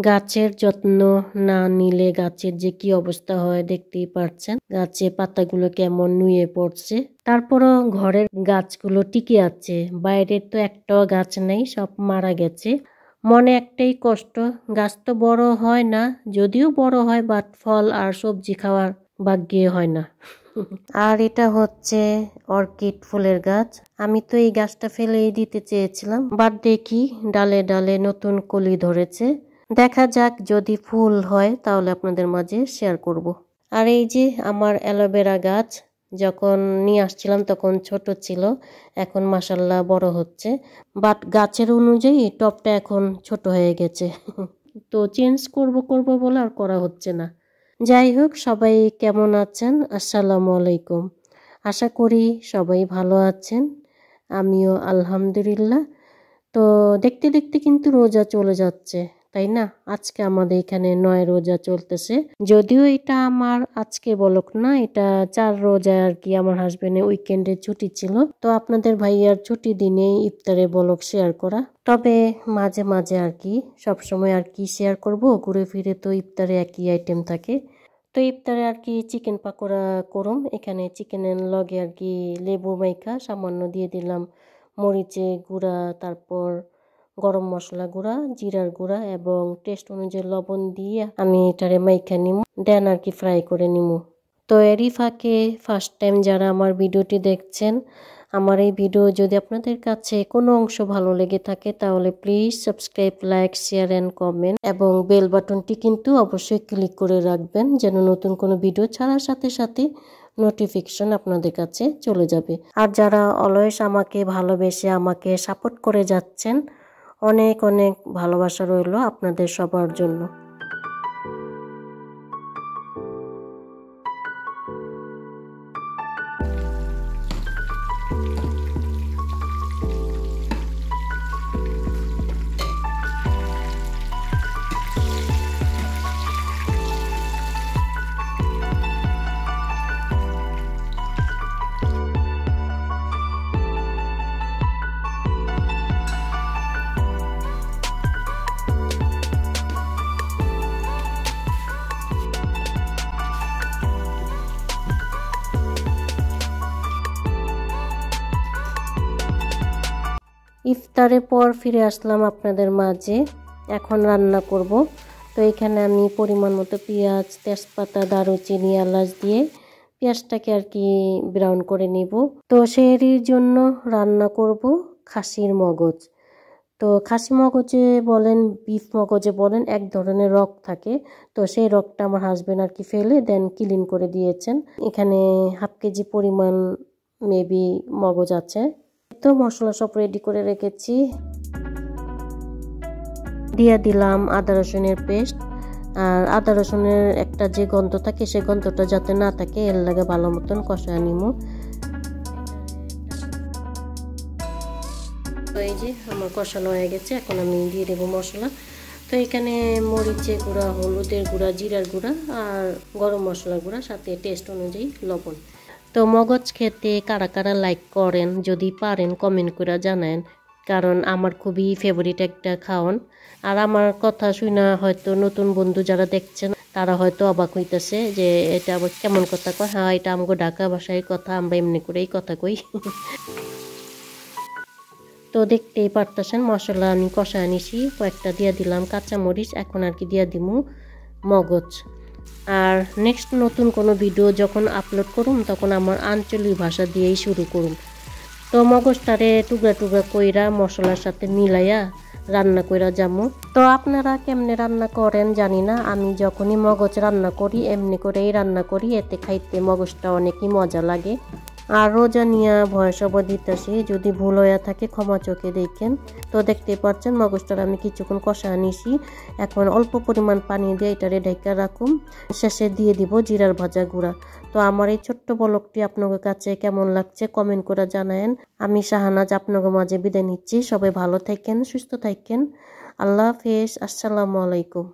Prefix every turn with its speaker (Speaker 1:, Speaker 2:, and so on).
Speaker 1: গাছের যত্ন না নিলে গাছের যে কি অবস্থা হয় দেখতেই পারছেন। গাছে পাতাগুলো কেমন নুয়ে পড়ছে। তারপরও ঘরের গাছগুলো টিকে আছে, বাইরের তো একটাও গাছ নেই, সব মারা গেছে। মনে একটাই কষ্ট, গাছ তো বড় হয় না, যদিও বড় হয় বাট ফল আর সবজি খাওয়ার ভাগ্যে হয় না। আর এটা হচ্ছে অর্কিড ফুলের গাছ। আমি তো এই গাছটা ফেলেই দিতে চেয়েছিলাম, বাট দেখি ডালে ডালে নতুন কলি ধরেছে। দেখা যাক, যদি ফুল হয় তাহলে আপনাদের মাঝে শেয়ার করব। আর এই যে আমার অ্যালোভেরা গাছ, যখন নিয়ে আসছিলাম তখন ছোট ছিল, এখন মাশাল্লাহ বড় হচ্ছে। বাট গাছের অনুযায়ী টবটা এখন ছোট হয়ে গেছে। তো চেঞ্জ করব বলে আর করা হচ্ছে না। যাই হোক, সবাই কেমন আছেন? আসসালামু আলাইকুম। আশা করি সবাই ভালো আছেন, আমিও আলহামদুলিল্লাহ। তো দেখতে দেখতে কিন্তু রোজা চলে যাচ্ছে, তাই না? আজকে আমাদের এখানে 9 রোজা চলতেছে। যদিও এটা আমার আজকে বলক না, এটা 4 রোজা আর কি। আমার হাজবেন্ডের উইকেন্ডে ছুটি ছিল, তো আপনাদের ভাইয়ার ছুটি দিনে ইফতারে বলক শেয়ার করা। তবে মাঝে মাঝে আর কি, সবসময় আর কি শেয়ার করব, ঘুরে ফিরে তো ইফতারে একই আইটেম থাকে। তো ইফতারে আর কি চিকেন পাকোড়া করুম। এখানে চিকেনের লগে আর কি লেবু মাইখা সামান্য দিয়ে দিলাম মরিচে গুঁড়া, তারপর গরম মশলা গুঁড়া, জিরার গুঁড়া এবং টেস্ট অনুযায়ী লবণ দিয়ে আমি এটারে মাইখা নিমু, দেন আর কি ফ্রাই করে নিমু। তো এরই ফাঁকে ফার্স্ট টাইম যারা আমার ভিডিওটি দেখছেন, আমার এই ভিডিও যদি আপনাদের কাছে কোনো অংশ ভালো লেগে থাকে তাহলে please subscribe, like, share and comment এবং বেল বাটনটি কিন্তু অবশ্যই ক্লিক করে রাখবেন, যেন নতুন কোনো ভিডিও ছাড়ার সাথে সাথে নোটিফিকেশন আপনাদের কাছে চলে যাবে। আর যারা অলওয়েজ আমাকে ভালোবেসে আমাকে সাপোর্ট করে যাচ্ছেন, অনেক অনেক ভালোবাসা রইল আপনাদের সবার জন্য। ইফতারের পর ফিরে আসলাম আপনাদের মাঝে। এখন রান্না করব। তো এখানে আমি পরিমাণ মতো পেঁয়াজ, তেজপাতা, দারুচিনি, এলাচ দিয়ে পেঁয়াজটাকে আর কি ব্রাউন করে নিব। তো সেহরির জন্য রান্না করব খাসির মগজ। তো খাসি মগজে বলেন, বিফ মগজে বলেন, এক ধরনের রক থাকে। তো সেই রকটা আমার হাজবেন্ড আর কি ফেলে দেন ক্লিন করে দিয়েছেন। এখানে হাফ কেজি পরিমাণ মেবি মগজ আছে। তো মশলা সব রেডি করে রেখেছি। দিয়ে দিলাম আদা রসুনের পেস্ট। আর আদা রসুনের একটা যে গন্ধ থাকে, সে গন্ধটা যাতে না থাকে এর লাগে ভালো মতন কষায় নিমু। তো এই যে আমার কষানো হয়ে গেছে, এখন আমি দিয়ে দেবো মশলা। তো এখানে মরিচের গুঁড়া, হলুদের গুঁড়া, জিরার গুঁড়া আর গরম মশলা গুঁড়া, সাথে টেস্ট অনুযায়ী লবণ। তো মগজ খেতে কারা কারা লাইক করেন, যদি পারেন কমেন্ট করে জানান, কারণ আমার খুবই ফেভারিট একটা খাওয়ান। আর আমার কথা শুনে হয়তো নতুন বন্ধু যারা দেখছেন তারা হয়তো অবাক হইতেছে যে এটা আবার কেমন কথা কয়। হ্যাঁ, এটা আমগো ঢাকা ভাষায় কথা, আমরা এমনি করেই কথা কই। তো দেখতেই পারতেছেন মশলা আমি কষায় নিছি, কয়েকটা দিয়ে দিলাম কাঁচামরিচ। এখন আর কি দিয়ে দিমু মগজ। আর নেক্সট নতুন কোনো ভিডিও যখন আপলোড করুম তখন আমার আঞ্চলিক ভাষা দিয়েই শুরু করুম। তো মগজটারে টুকরা টুকরা কইরা মশলার সাথে মিলাইয়া রান্না কইরা যামু। তো আপনারা কেমনে রান্না করেন জানি না, আমি যখনই মগজ রান্না করি এমনি করেই রান্না করি, এতে খাইতে মগজটা অনেকই মজা লাগে। আর রোজা নিয়ে ভয়েস ওভার দিতেছি, যদি ভুল হয়ে থাকে ক্ষমা চোখে দেখেন। তো দেখতে পাচ্ছেন মগজটার আমি কিছুক্ষণ কষা নিছি। এখন অল্প পরিমাণ পানি দিয়ে এটারে ঢেকে রাখুন। শেষে দিয়ে দিব জিরার ভাজা গুঁড়া। তো আমার এই ছোট্ট বলকটি আপনাদের কাছে কেমন লাগছে কমেন্ট করে জানায়েন। আমি শাহানাজ আপনাদের মাঝে বিদায় নিচ্ছি। সবাই ভালো থাকেন, সুস্থ থাকেন। আল্লাহ হাফেজ। আসসালামু আলাইকুম।